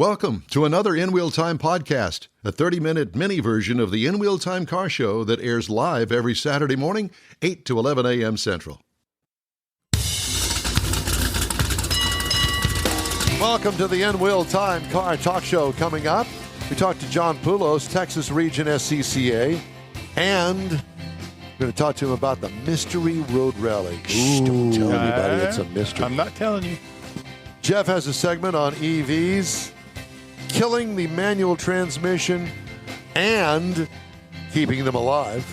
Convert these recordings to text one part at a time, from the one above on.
Welcome to another In Wheel Time podcast, a 30-minute mini version of the In Wheel Time car show that airs live every Saturday morning, 8 to 11 a.m. Central. Welcome to the In Wheel Time car talk show. Coming up, we talk to John Poulos, Texas Region SCCA, and we're going to talk to him about the Mystery Road Rally. Shh, don't tell anybody it's a mystery. I'm not telling you. Jeff has a segment on EVs, killing the manual transmission and keeping them alive.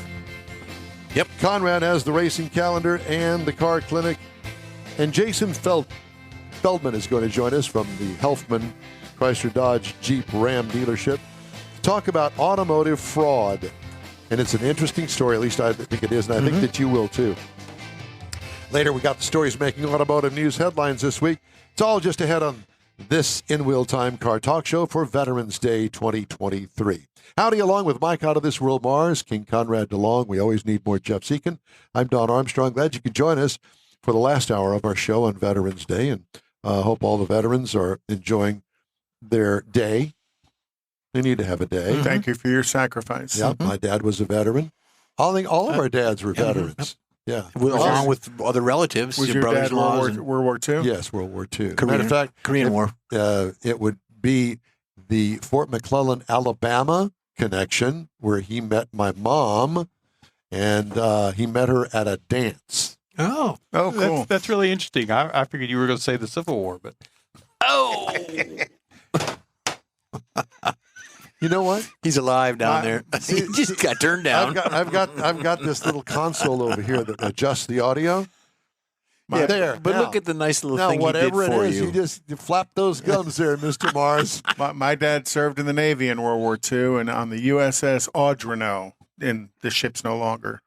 Yep. Conrad has the racing calendar and the car clinic. And Jason Feldman is going to join us from the Helfman Chrysler Dodge Jeep Ram dealership to talk about automotive fraud. And it's an interesting story, at least I think it is, and I think that you will too. Later, we got the stories making automotive news headlines this week. It's all just ahead on this In Wheel Time car talk show for Veterans Day 2023. Howdy, along with Mike out of this world, Mars, King Conrad DeLong. We always need more Jeff Seekin. I'm Don Armstrong. Glad you could join us for the last hour of our show on Veterans Day, and hope all the veterans are enjoying their day. They need to have a day. Thank you for your sacrifice. Yeah, my dad was a veteran. I think all of our dads were veterans. Yeah. Along with other relatives, Was your your dad brothers-in-laws. World War II? Yes, World War II. Korean, Matter of fact, Korean War. It would be the Fort McClellan, Alabama connection where he met my mom, and he met her at a dance. Oh, cool. That's really interesting. I figured you were going to say the Civil War, but You know what? he's alive down there. He just got turned down. I've got this little console over here that adjusts the audio. There. But now, look at the nice little now thing he did whatever for it is, you. you flap those gums there, Mr. Mars. My dad served in the Navy in World War II and on the USS Audrino, and the ship's no longer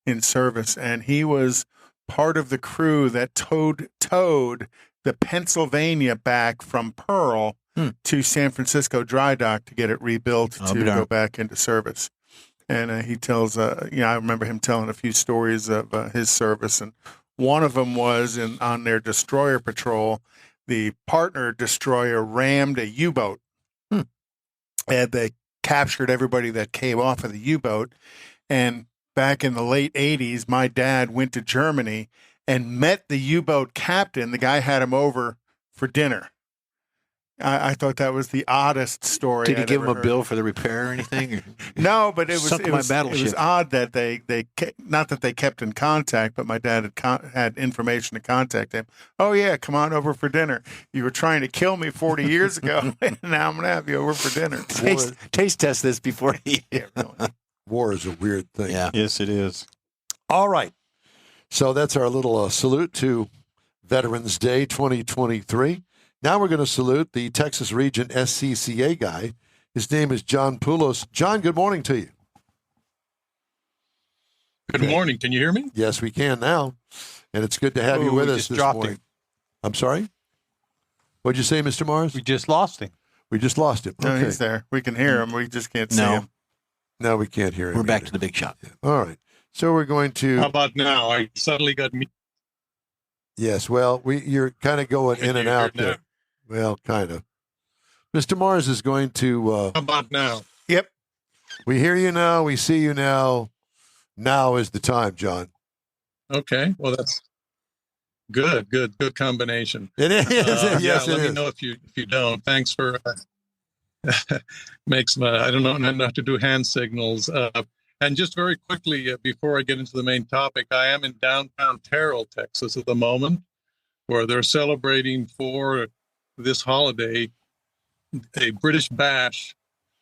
in service. And he was part of the crew that towed the Pennsylvania back from Pearl to San Francisco Dry Dock to get it rebuilt to go back into service. And he tells, I remember him telling a few stories of his service. And one of them was on their destroyer patrol, the partner destroyer rammed a U-boat. And they captured everybody that came off of the U-boat. And back in the late 80s, my dad went to Germany and met the U-boat captain. The guy had him over for dinner. I thought that was the oddest story. Did he I'd give him ever a heard. bill for the repair or anything? No, but it Sunk my was battleship. odd that they not that they kept in contact, but my dad had information to contact him. Oh yeah, come on over for dinner. You were trying to kill me 40 years ago, and now I'm going to have you over for dinner. Taste test this before he... Yeah, really. War is a weird thing. Yeah. yes, it is. All right. So that's our little salute to Veterans Day 2023. Now we're going to salute the Texas Region SCCA guy. His name is John Poulos. John, good morning to you. Good morning. Can you hear me? Yes, we can now. And it's good to have you with we us just this dropped morning. him. I'm sorry? What'd you say, Mr. Mars? We just lost him. We just lost him. No, Okay. he's there. We can hear him. We just can't see No. him. No, we can't hear him. We're back either. to the big shot. All right. So we're going to... How about now? I suddenly got me. Yes, well, you're kind of going in and out there. Well, kind of. Mr. Mars is going to... How about now? Yep. we hear you now. We see you now. Now is the time, John. Okay. Well, that's good. Good combination. It is. Yes, yeah, it let me is. know if you don't. Thanks for makes my I don't know not to do hand signals. And just very quickly before I get into the main topic, I am in downtown Terrell, Texas, at the moment, where they're celebrating for this holiday a British bash.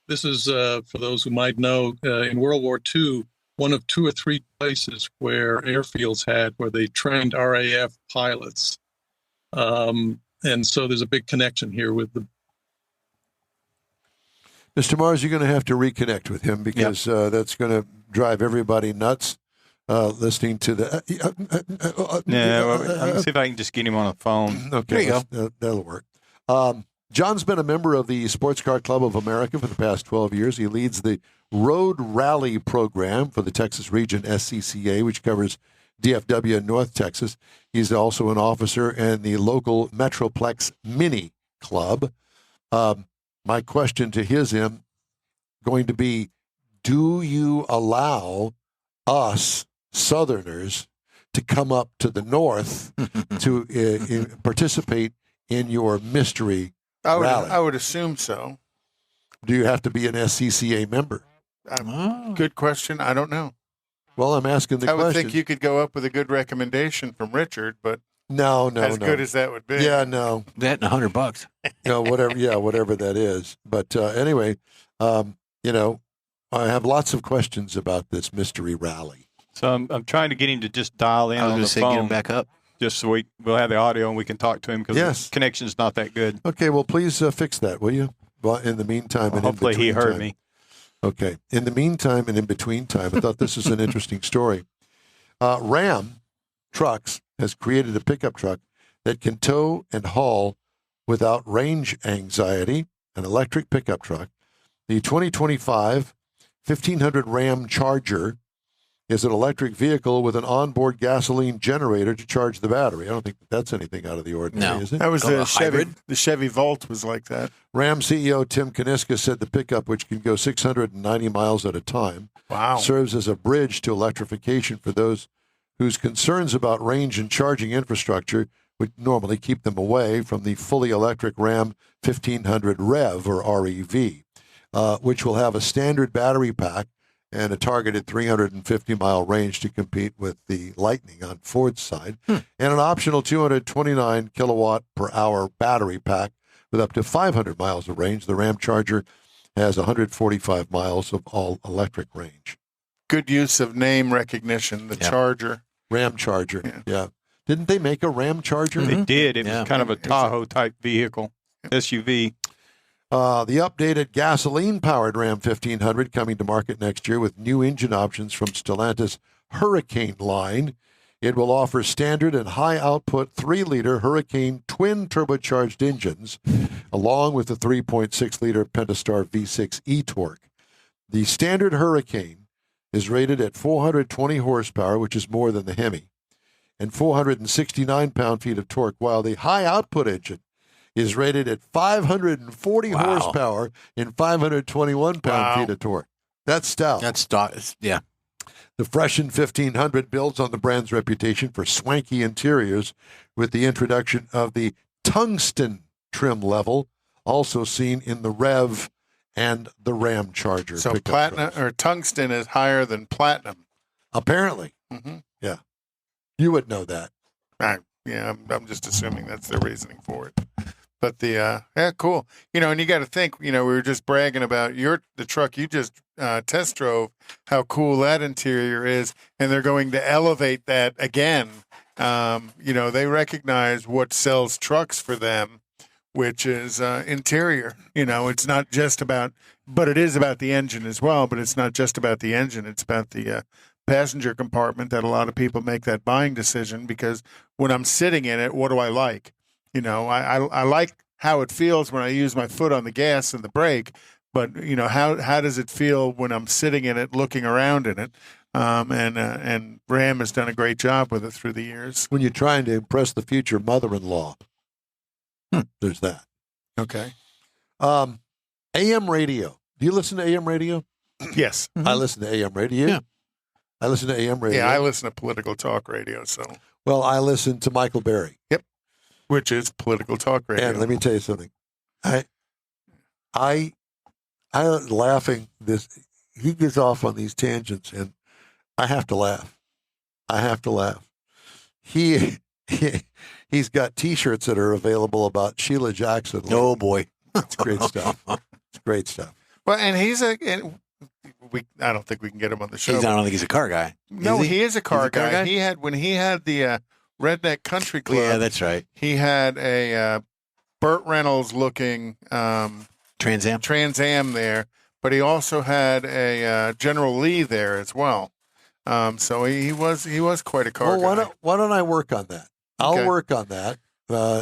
This is for those who might know in World War II, one of 2 or 3 places where airfields had where they trained RAF pilots. And so there's a big connection here with the... Mr. Mars, you're going to have to reconnect with him because that's going to drive everybody nuts listening to the... Let me see if I can just get him on the phone. Okay, There you that'll work. John's been a member of the Sports Car Club of America for the past 12 years. He leads the Road Rally program for the Texas Region SCCA, which covers DFW and North Texas. He's also an officer in the local Metroplex Mini Club. My question to him going to be, do you allow us Southerners to come up to the north to participate in your mystery rally? I would assume so. Do you have to be an SCCA member? Good question. I don't know. Well, I'm asking the I would question. think you could go up with a good recommendation from Richard, but No. good as that would be. Yeah, no. That and $100. Whatever. Yeah, whatever that is. But anyway, I have lots of questions about this mystery rally. So I'm trying to get him to just dial in I was on going the to say, phone, get him back up. just so we'll have the audio and we can talk to him because Yes. the connection's not that good. Okay, well, please fix that, will you? Well, in the meantime, and Hopefully in he between heard time. me. Okay. In the meantime and in between time, I thought this was an interesting story. Ram Trucks has created a pickup truck that can tow and haul without range anxiety, an electric pickup truck. The 2025 1500 Ram Charger is an electric vehicle with an onboard gasoline generator to charge the battery. I don't think that's anything out of the ordinary, No. is it? That was Oh, the a Chevy. hybrid? The Chevy Volt was like that. Ram CEO Tim Kaniska said the pickup, which can go 690 miles at a time, Wow. serves as a bridge to electrification for those whose concerns about range and charging infrastructure would normally keep them away from the fully electric Ram 1500 REV, or REV, which will have a standard battery pack and a targeted 350-mile range to compete with the Lightning on Ford's side, and an optional 229 kilowatt per hour battery pack with up to 500 miles of range. The Ram Charger has 145 miles of all-electric range. Good use of name recognition. The Yeah. Charger. Ram Charger, yeah. Didn't they make a Ram Charger? They did. It Yeah. was kind of a Tahoe type vehicle, SUV. The updated gasoline-powered Ram 1500 coming to market next year with new engine options from Stellantis Hurricane line. It will offer standard and high-output 3-liter Hurricane twin turbocharged engines, along with the 3.6-liter Pentastar V6 e-torque. The standard Hurricane is rated at 420 horsepower, which is more than the Hemi, and 469 pound-feet of torque, while the high-output engine is rated at 540 horsepower and 521 pound-feet of torque. That's stout. That's yeah. The freshened 1500 builds on the brand's reputation for swanky interiors with the introduction of the tungsten trim level, also seen in the Rev and the Ram Charger. So pickup platinum trucks. or tungsten is higher than platinum. Apparently. Mm-hmm. Yeah. You would know that. I'm just assuming that's the reasoning for it. But cool. And you got to think. We were just bragging about the truck you just test drove. How cool that interior is, and they're going to elevate that again. They recognize what sells trucks for them, which is interior. It's not just about, but it is about the engine as well. But it's not just about the engine. It's about the passenger compartment that a lot of people make that buying decision, because when I'm sitting in it, what do I like? I like how it feels when I use my foot on the gas and the brake, but how does it feel when I'm sitting in it, looking around in it? And Ram has done a great job with it through the years. When you're trying to impress the future mother-in-law, there's that. Okay. AM radio. Do you listen to AM radio? Yes. I listen to AM radio. Yeah. I listen to AM radio. Yeah, I listen to political talk radio, Well, I listen to Michael Berry. which is political talk radio. And let me tell you something. I laughing this. He gets off on these tangents, and I have to laugh. He's got T-shirts that are available about Sheila Jackson. Oh boy, It's great stuff. It's great stuff. Well, and I don't think we can get him on the show. I don't think he's a car guy. No, Is he is a car He's a car guy. guy? When he had the Redneck Country Club. Yeah, that's right. He had a Burt Reynolds looking Trans Am there, but he also had a General Lee there as well. So he was quite a car guy. Why don't I work on that? I'll Okay. work on that.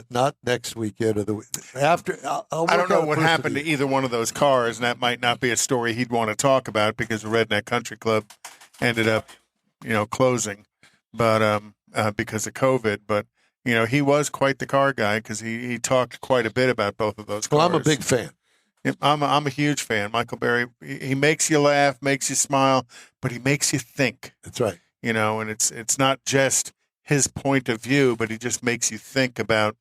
Not next weekend or the week after. I'll I don't work know on it what first happened of to either one of those cars, and that might not be a story he'd want to talk about because the Redneck Country Club ended up, closing, but because of COVID. But he was quite the car guy because he talked quite a bit about both of those cars. Well, I'm a big fan. I'm a huge fan. Michael Berry, he makes you laugh, makes you smile, but he makes you think. That's right. And it's not just his point of view, but he just makes you think about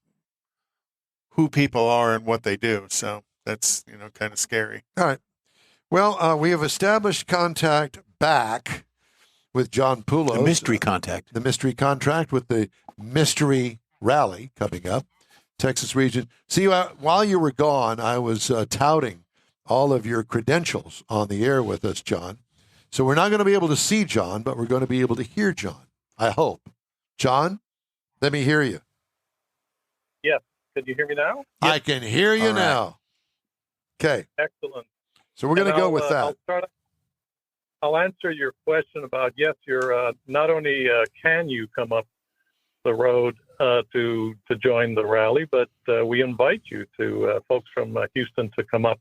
who people are and what they do. So that's, kind of scary. All right. Well, we have established contact back with John Poulos. The mystery contact. The mystery contract with the mystery rally coming up, Texas Region. See, while you were gone, I was touting all of your credentials on the air with us, John. So we're not going to be able to see John, but we're going to be able to hear John, I hope. John, let me hear you. Yes. Can you hear me now? I can hear you All right. now. Okay. Excellent. So we're going to go with that. I'll answer your question about, yes, you're not only can you come up the road to join the rally, but we invite you to folks from Houston to come up.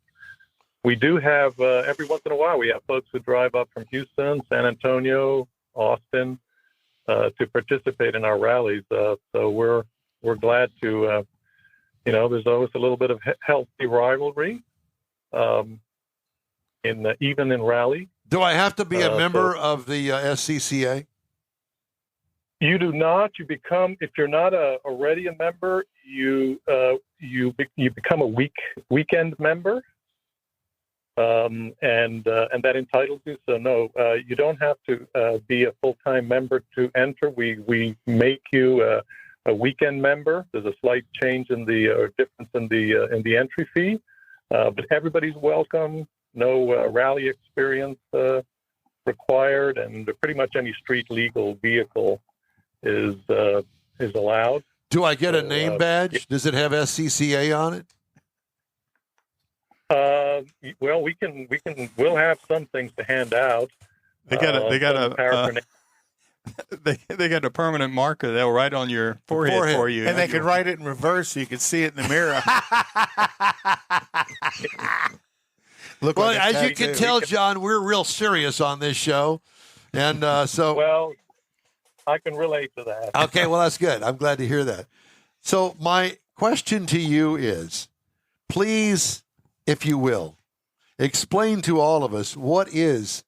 We do have, every once in a while, we have folks who drive up from Houston, San Antonio, Austin, to participate in our rallies. So we're glad to, there's always a little bit of healthy rivalry, even in rally. Do I have to be a member of the SCCA? You do not. You become, if you're not already a member, you become a weekend member, and that entitles you. So no, you don't have to be a full-time member to enter. We make you a weekend member. There's a slight change in the difference in the entry fee, but everybody's welcome. No rally experience required, and pretty much any street legal vehicle is allowed. Do I get a name badge? Yeah. Does it have SCCA on it? Well, we'll have some things to hand out. They got a permanent marker they'll write on your forehead for you. And they could write it in reverse so you could see it in the mirror. Look Well, like a as you tattoo. can tell, John, we're real serious on this show. And so. Well, I can relate to that. Okay, well, that's good. I'm glad to hear that. So my question to you is, please, if you will, explain to all of us what is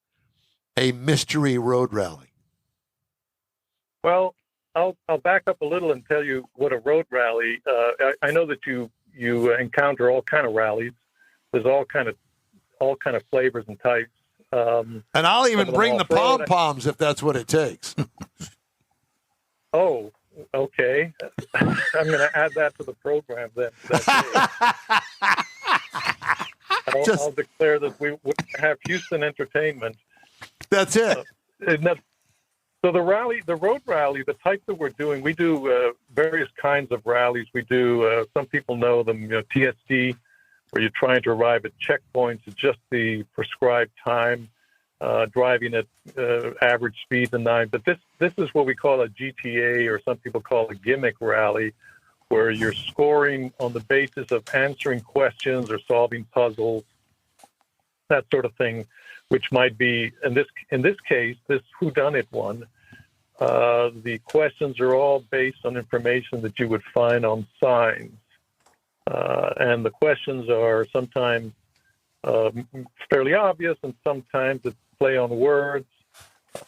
a mystery road rally. Well, I'll back up a little and tell you what a road rally. I know that you encounter all kind of rallies. There's all kind of flavors and types. And I'll even bring the pom-poms if that's what it takes. Oh, okay. I'm going to add that to the program then. I'll declare that we have Houston entertainment. That's it. So the road rally, the type that we're doing, we do various kinds of rallies. We do, some people know them, TSD, where you're trying to arrive at checkpoints at just the prescribed time, driving at average speed to 9. But this is what we call a GTA, or some people call a gimmick rally, where you're scoring on the basis of answering questions or solving puzzles, that sort of thing, which might be, in this case, this whodunit one, the questions are all based on information that you would find on signs. And the questions are sometimes fairly obvious, and sometimes it's play on words,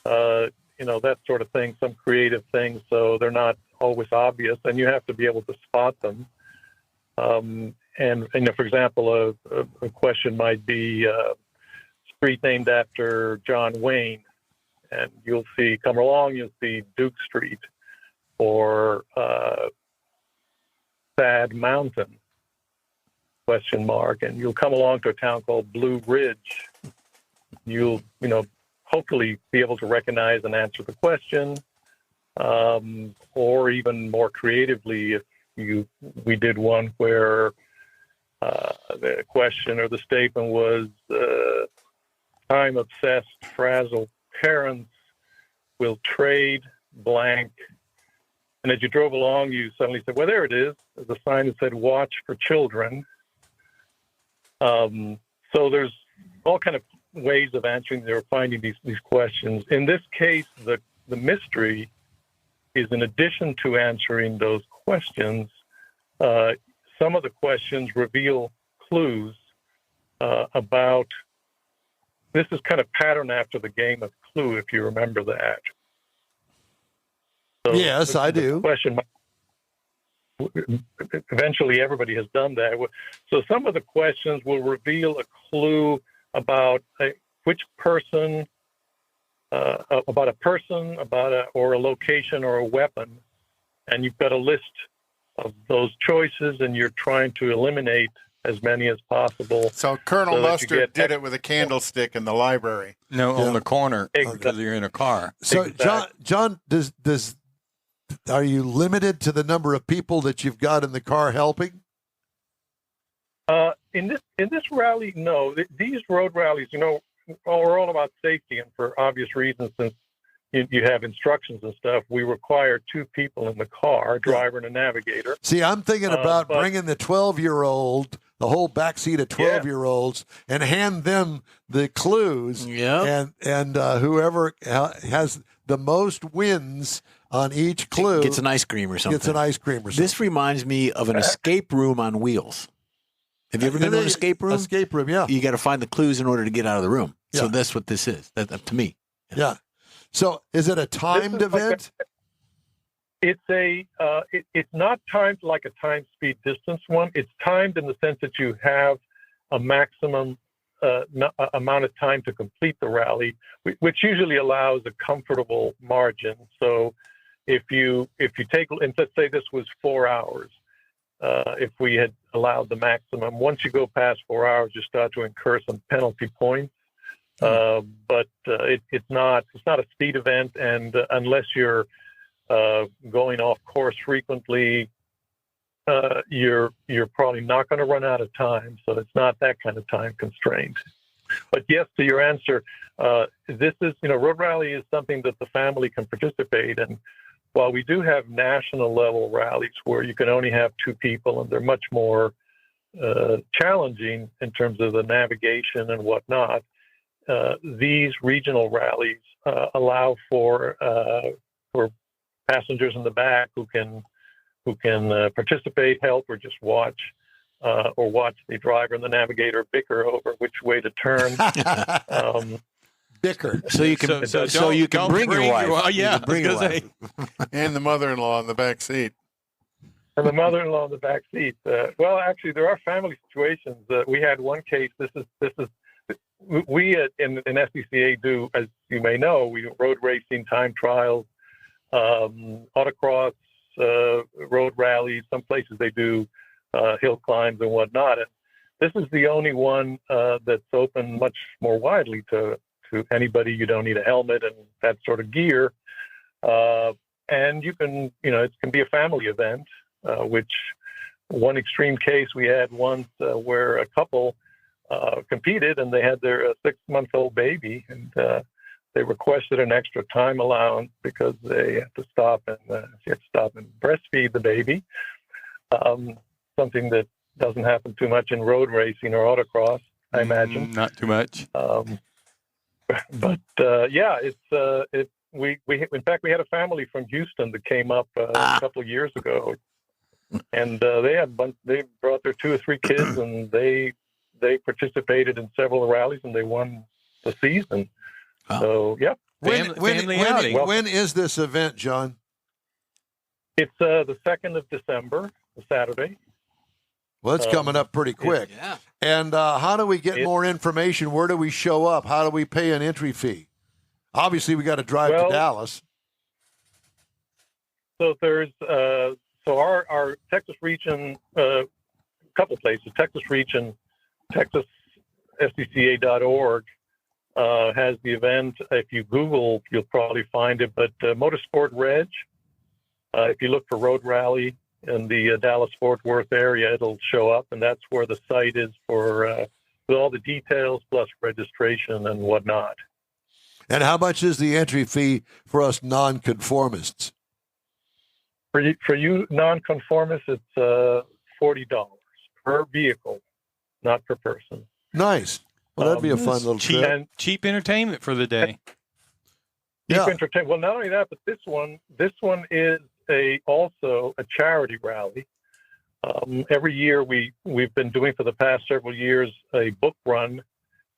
that sort of thing, some creative things, so they're not always obvious, and you have to be able to spot them. And for example, a question might be street named after John Wayne, and you'll see Duke Street, or Sad Mountain, ? And you'll come along to a town called Blue Ridge. You'll, hopefully be able to recognize and answer the question, or even more creatively, if we did one where the question or the statement was, time-obsessed, frazzled parents will trade blank. And as you drove along, you suddenly said, well, there it is. There's a sign that said, watch for children. So there's all kind of ways of answering or finding these questions. In this case, the mystery is, in addition to answering those questions, some of the questions reveal clues about. This is kind of patterned after the game of Clue, if you remember that. So yes, I do. Question. Eventually, everybody has done that. So some of the questions will reveal a clue about which person, about a person, or a location or a weapon, and you've got a list of those choices, and you're trying to eliminate as many as possible. So Colonel so Mustard did it with a candlestick in the library. No, on the corner Exactly. because you're in a car. So, Exactly. John, are you limited to the number of people that you've got in the car helping? In this rally, no. These road rallies, are all about safety, and for obvious reasons, since you have instructions and stuff, we require 2 people in the car, a driver and a navigator. See, I'm thinking about but- bringing the 12-year-old, the whole backseat of 12-year-olds, and hand them the clues. Yep. And whoever has the most wins on each clue Gets an ice cream or something. Gets an ice cream or something. This reminds me of an escape room on wheels. Have you ever been to an escape room? Escape room, yeah. You got to find the clues in order to get out of the room. So Yeah. that's what this is. That to me. Yeah. So is it a timed event? It's it's not timed like a time, speed, distance one. It's timed in the sense that you have a maximum amount of time to complete the rally, which usually allows a comfortable margin. So if you take, and let's say this was 4 hours, if we had allowed the maximum, once you go past 4 hours, you start to incur some penalty points. But it's not a speed event, and unless you're going off course frequently, you're probably not going to run out of time. So it's not that kind of time constraint. But yes, to your answer, this is, road rally is something that the family can participate in. While we do have national level rallies where you can only have 2 people, and they're much more challenging in terms of the navigation and whatnot, these regional rallies allow for passengers in the back who can participate, help, or just watch the driver and the navigator bicker over which way to turn. Bicker. So you can don't bring your wife. Yeah, You can bring your I was wife. And the mother-in-law in the back seat. And the mother-in-law in the back seat. Well, actually, there are family situations. We had one case. This is we in SCCA do, as you may know, we do road racing, time trials, autocross, road rallies. Some places they do hill climbs and whatnot. And this is the only one that's open much more widely to anybody. You don't need a helmet and that sort of gear. And you can, it can be a family event, which one extreme case we had once where a couple competed, and they had their 6-month-old baby, and they requested an extra time allowance because they had to stop and breastfeed the baby. Something that doesn't happen too much in road racing or autocross, I imagine. Not too much. But yeah, we in fact we had a family from Houston that came up a couple of years ago, and they brought their 2 or 3 kids, and they participated in several rallies, and they won the season. Wow. So yeah. When is this event, John? It's the 2nd of December, the Saturday. Well, it's coming up pretty quick. Yeah. And how do we get more information? Where do we show up? How do we pay an entry fee? Obviously, we got to drive to Dallas. So there's our Texas region, a couple places. Texas region, SCCA.org has the event. If you Google, you'll probably find it. But Motorsport Reg, if you look for Road Rally in the Dallas-Fort Worth area, it'll show up, and that's where the site is for with all the details plus registration and whatnot. And how much is the entry fee for us nonconformists? For you nonconformists, it's $40 per vehicle, not per person. Nice. Well, that'd be a fun little trip. Cheap entertainment for the day. Cheap entertainment. Well, not only that, but this one is also a charity rally. Every year we've been doing for the past several years a book run,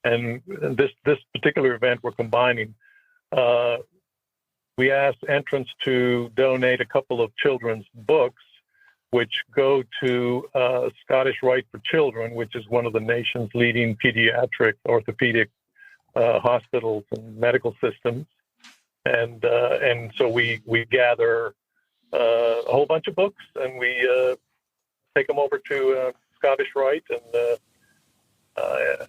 and this particular event we're combining. We asked entrants to donate a couple of children's books, which go to Scottish Rite for Children, which is one of the nation's leading pediatric orthopedic hospitals and medical systems. And so we gather a whole bunch of books, and we take them over to Scottish Rite,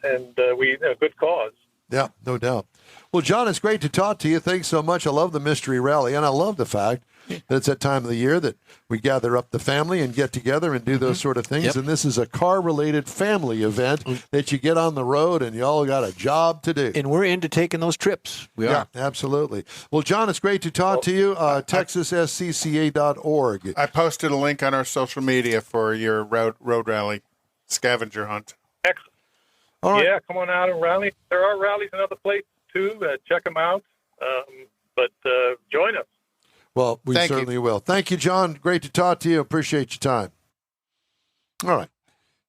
and we a good cause. Yeah, no doubt. Well, John, it's great to talk to you. Thanks so much. I love the Mystery Rally, and I love the fact that it's that time of the year that we gather up the family and get together and do those sort of things. Yep. And this is a car-related family event that you get on the road, and you all got a job to do. And we're into taking those trips. We are. Yeah, absolutely. Well, John, it's great to talk to you. TexasSCCA.org. I posted a link on our social media for your road rally scavenger hunt. Excellent. All right. Yeah, come on out and rally. There are rallies in other places too. Check them out. But join us. Well, we Thank you. certainly will. Thank you, John. Great to talk to you. Appreciate your time. All right.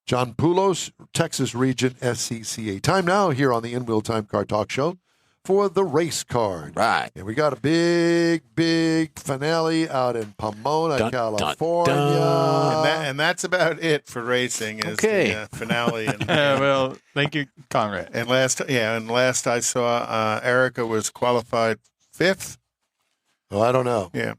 John Poulos, Texas Region, SCCA. Time now here on the In-Wheel Time Car Talk Show for the race card. Right. And we got a big finale out in Pomona, California. And that's about it for racing. Is the finale. And, Well, thank you, Conrad. and last I saw, Erica was qualified 5th. Oh, I don't know. Yeah,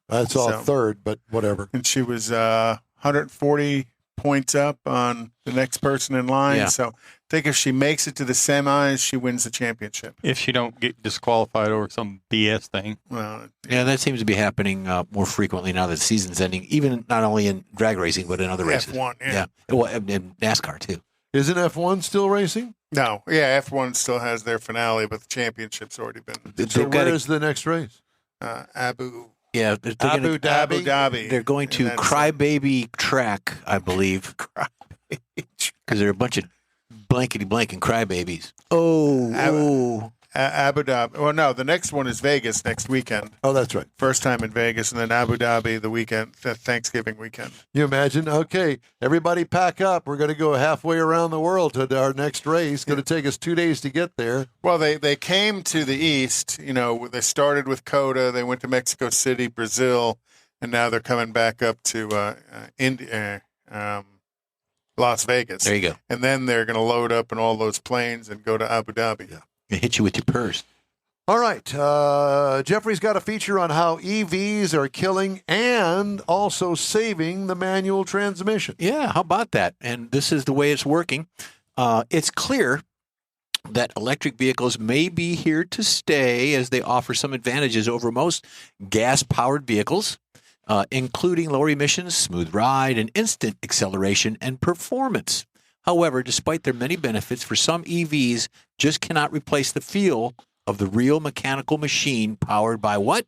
I saw So- third, but whatever. and she was 140 points up on the next person in line. Yeah. So I think if she makes it to the semis, she wins the championship. If you don't get disqualified over some BS thing. Well, Yeah, that seems to be happening more frequently now that the season's ending, even not only in drag racing, but in other races. F1, yeah. Well, and NASCAR, too. Isn't F1 still racing? No, yeah, F1 still has their finale, but the championship's already been So where is the next race? Abu Yeah, they're Abu gonna, Abu Dhabi. They're going to And that's- Crybaby Track, I believe, because they're a bunch of blankety blank and crybabies. Abu Dhabi. Well, no, the next one is Vegas next weekend. Oh, that's right. First time in Vegas, and then Abu Dhabi the weekend, the Thanksgiving weekend. You imagine? Okay, everybody pack up. We're going to go halfway around the world to our next race. Going to take us 2 days to get there. Well, they came to the east. You know, they started with COTA. They went to Mexico City, Brazil, and now they're coming back up to Las Vegas. There you go. And then they're going to load up in all those planes and go to Abu Dhabi. Yeah. They hit you with your purse. All right. Jeffrey's got a feature on how EVs are killing and also saving the manual transmission. Yeah, how about that? And this is the way it's working. It's clear that electric vehicles may be here to stay as they offer some advantages over most gas-powered vehicles, including lower emissions, smooth ride, and instant acceleration and performance. However, despite their many benefits, for some EVs just cannot replace the feel of the real mechanical machine powered by what?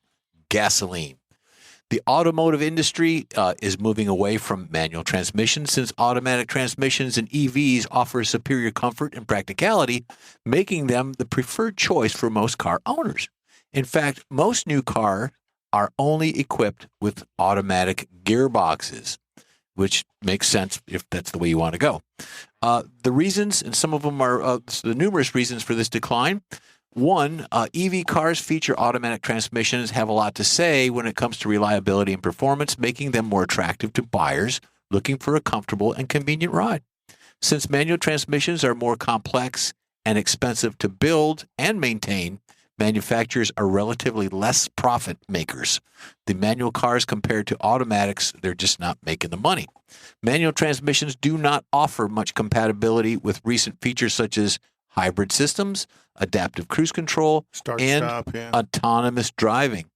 Gasoline. The automotive industry is moving away from manual transmissions since automatic transmissions and EVs offer superior comfort and practicality, making them the preferred choice for most car owners. In fact, most new cars are only equipped with automatic gearboxes, which makes sense if that's the way you want to go. The reasons, and some of them are the numerous reasons for this decline. One, EV cars feature automatic transmissions have a lot to say when it comes to reliability and performance, making them more attractive to buyers looking for a comfortable and convenient ride. Since manual transmissions are more complex and expensive to build and maintain, manufacturers are relatively less profit makers. The manual cars compared to automatics, they're just not making the money. Manual transmissions do not offer much compatibility with recent features such as hybrid systems, adaptive cruise control, and autonomous driving.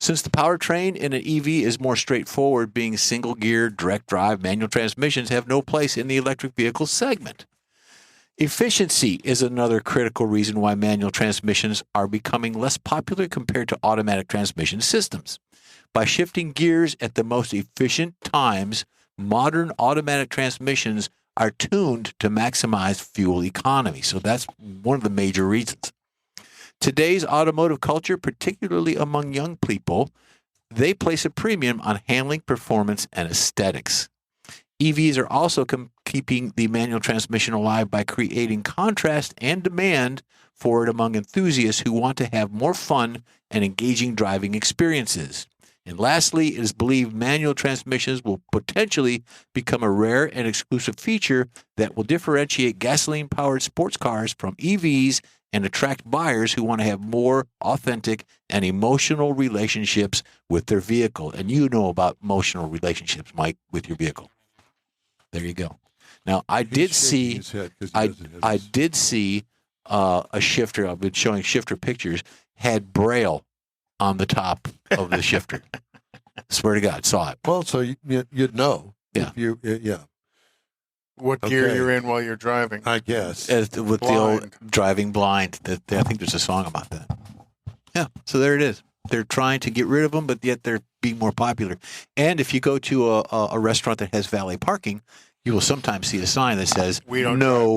Since the powertrain in an EV is more straightforward, being single-gear, direct drive, manual transmissions have no place in the electric vehicle segment. Efficiency is another critical reason why manual transmissions are becoming less popular compared to automatic transmission systems. By shifting gears at the most efficient times, modern automatic transmissions are tuned to maximize fuel economy. So that's one of the major reasons. Today's automotive culture, particularly among young people, they place a premium on handling, performance, and aesthetics. EVs are also keeping the manual transmission alive by creating contrast and demand for it among enthusiasts who want to have more fun and engaging driving experiences. And lastly, it is believed manual transmissions will potentially become a rare and exclusive feature that will differentiate gasoline-powered sports cars from EVs and attract buyers who want to have more authentic and emotional relationships with their vehicle. And you know about emotional relationships, Mike, with your vehicle. There you go. Now, I did see a shifter. I've been showing shifter pictures, had Braille on the top of the shifter. Swear to God, saw it. Well, so you'd know. Yeah. What gear you're in while you're driving. I guess. With the old driving blind. I think there's a song about that. Yeah, so there it is. They're trying to get rid of them, but yet they're being more popular. And if you go to a restaurant that has valet parking, you will sometimes see a sign that says, We don't no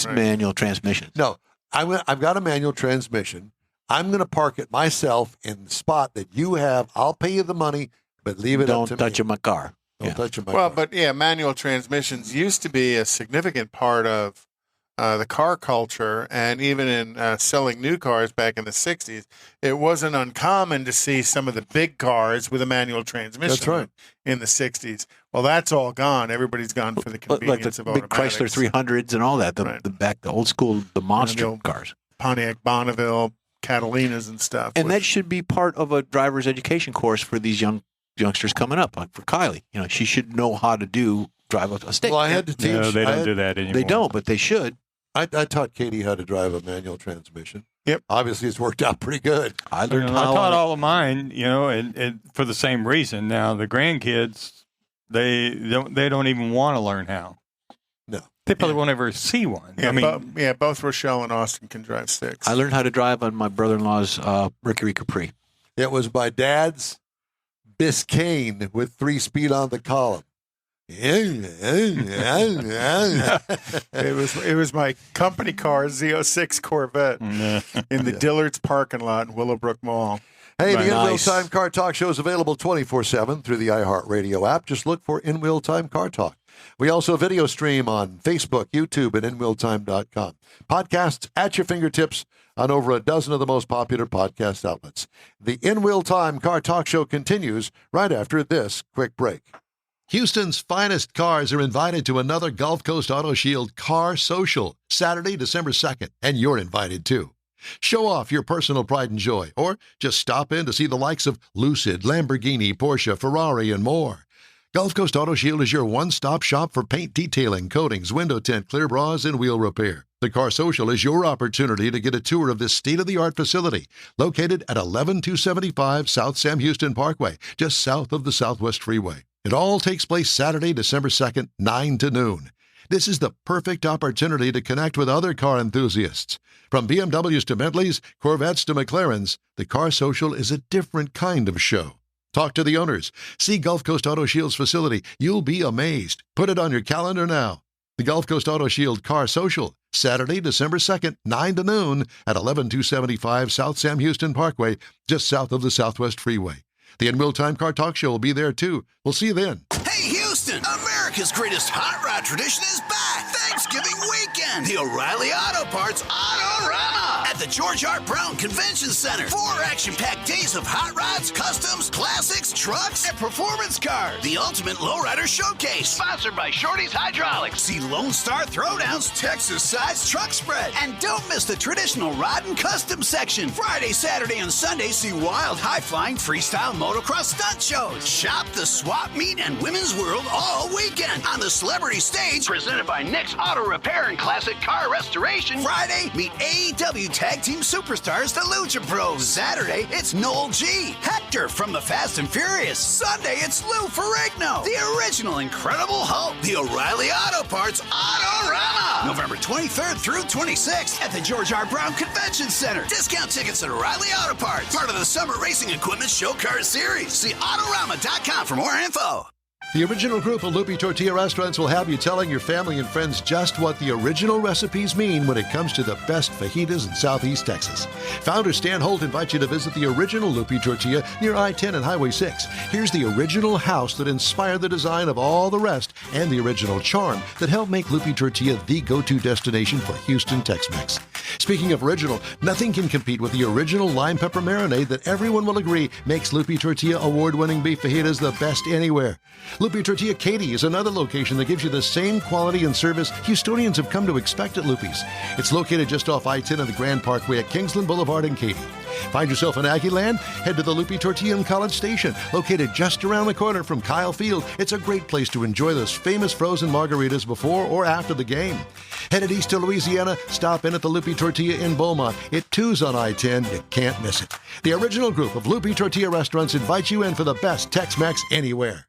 manual transmissions. No, I've got a manual transmission. I'm going to park it myself in the spot that you have. I'll pay you the money, but leave it up to me. Don't touch my car. Don't touch my car. But yeah, manual transmissions used to be a significant part of the car culture, and even in selling new cars back in the 60s, it wasn't uncommon to see some of the big cars with a manual transmission. That's right. In the 60s. Well, that's all gone. Everybody's gone for the convenience of big automatics. Chrysler 300s and all that, the old school, the monster cars. Pontiac Bonneville, Catalinas and stuff. And that should be part of a driver's education course for these youngsters coming up, like for Kylie. She should know how to drive a stick. Well, I had to teach. No, they don't do that anymore. They don't, but they should. I taught Katie how to drive a manual transmission. Yep. Obviously, it's worked out pretty good. I learned I taught all of mine, and for the same reason. Now the grandkids, they don't even want to learn how. No. They probably won't ever see one. Yeah, both Rochelle and Austin can drive sticks. I learned how to drive on my brother-in-law's Mercury Capri. It was my dad's Biscayne with 3-speed on the column. It was my company car Z06 Corvette in the Dillard's parking lot in Willowbrook Mall. Hey, the In Wheel Nice. Time Car Talk show is available 24/7 through the iHeartRadio app. Just look for In Wheel Time Car Talk. We also video stream on Facebook, YouTube, and InWheelTime.com. Podcasts at your fingertips on over a dozen of the most popular podcast outlets. The In Wheel Time Car Talk show continues right after this quick break. Houston's finest cars are invited to another Gulf Coast Auto Shield Car Social, Saturday, December 2nd, and you're invited too. Show off your personal pride and joy, or just stop in to see the likes of Lucid, Lamborghini, Porsche, Ferrari, and more. Gulf Coast Auto Shield is your one-stop shop for paint detailing, coatings, window tint, clear bras, and wheel repair. The Car Social is your opportunity to get a tour of this state-of-the-art facility located at 11275 South Sam Houston Parkway, just south of the Southwest Freeway. It all takes place Saturday, December 2nd, 9 to noon. This is the perfect opportunity to connect with other car enthusiasts. From BMWs to Bentleys, Corvettes to McLarens, the Car Social is a different kind of show. Talk to the owners. See Gulf Coast Auto Shield's facility. You'll be amazed. Put it on your calendar now. The Gulf Coast Auto Shield Car Social, Saturday, December 2nd, 9 to noon at 11275 South Sam Houston Parkway, just south of the Southwest Freeway. The In Wheel Time Car Talk Show will be there, too. We'll see you then. Hey, Houston! America's greatest hot rod tradition is back! Thanksgiving weekend! The O'Reilly Auto Parts Autorama! At the George R. Brown Convention Center. 4 action-packed days of hot rods, customs, classics, trucks, and performance cars. The ultimate lowrider showcase. Sponsored by Shorty's Hydraulics. See Lone Star Throwdowns, Texas-sized truck spread. And don't miss the traditional rod and custom section. Friday, Saturday, and Sunday, see wild, high-flying, freestyle motocross stunt shows. Shop the swap meet and women's world all weekend on the celebrity stage presented by Nick's Auto Repair and Classic Car Restoration. Friday, meet AEW Tag Team Superstars, the Lucha Bros. Saturday, it's Noel G. Hector from the Fast and Furious. Sunday, it's Lou Ferrigno, the original Incredible Hulk. The O'Reilly Auto Parts Autorama. November 23rd through 26th at the George R. Brown Convention Center. Discount tickets at O'Reilly Auto Parts. Part of the Summer Racing Equipment Show Car Series. See Autorama.com for more info. The original group of Lupe Tortilla restaurants will have you telling your family and friends just what the original recipes mean when it comes to the best fajitas in Southeast Texas. Founder Stan Holt invites you to visit the original Lupe Tortilla near I-10 and Highway 6. Here's the original house that inspired the design of all the rest and the original charm that helped make Lupe Tortilla the go-to destination for Houston Tex-Mex. Speaking of original, nothing can compete with the original lime pepper marinade that everyone will agree makes Lupe Tortilla award-winning beef fajitas the best anywhere. Lupe Tortilla Katy is another location that gives you the same quality and service Houstonians have come to expect at Lupe's. It's located just off I-10 and the Grand Parkway at Kingsland Boulevard in Katy. Find yourself in Aggieland? Head to the Lupe Tortilla in College Station, located just around the corner from Kyle Field. It's a great place to enjoy those famous frozen margaritas before or after the game. Headed east to Louisiana? Stop in at the Lupe Tortilla in Beaumont. It too's on I-10. You can't miss it. The original group of Lupe Tortilla restaurants invites you in for the best Tex-Mex anywhere.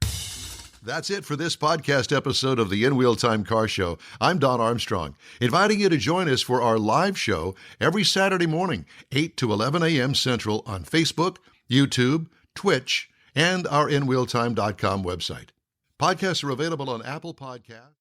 That's it for this podcast episode of the In Wheel Time Car Show. I'm Don Armstrong, inviting you to join us for our live show every Saturday morning, 8 to 11 a.m. Central on Facebook, YouTube, Twitch, and our InWheelTime.com website. Podcasts are available on Apple Podcasts.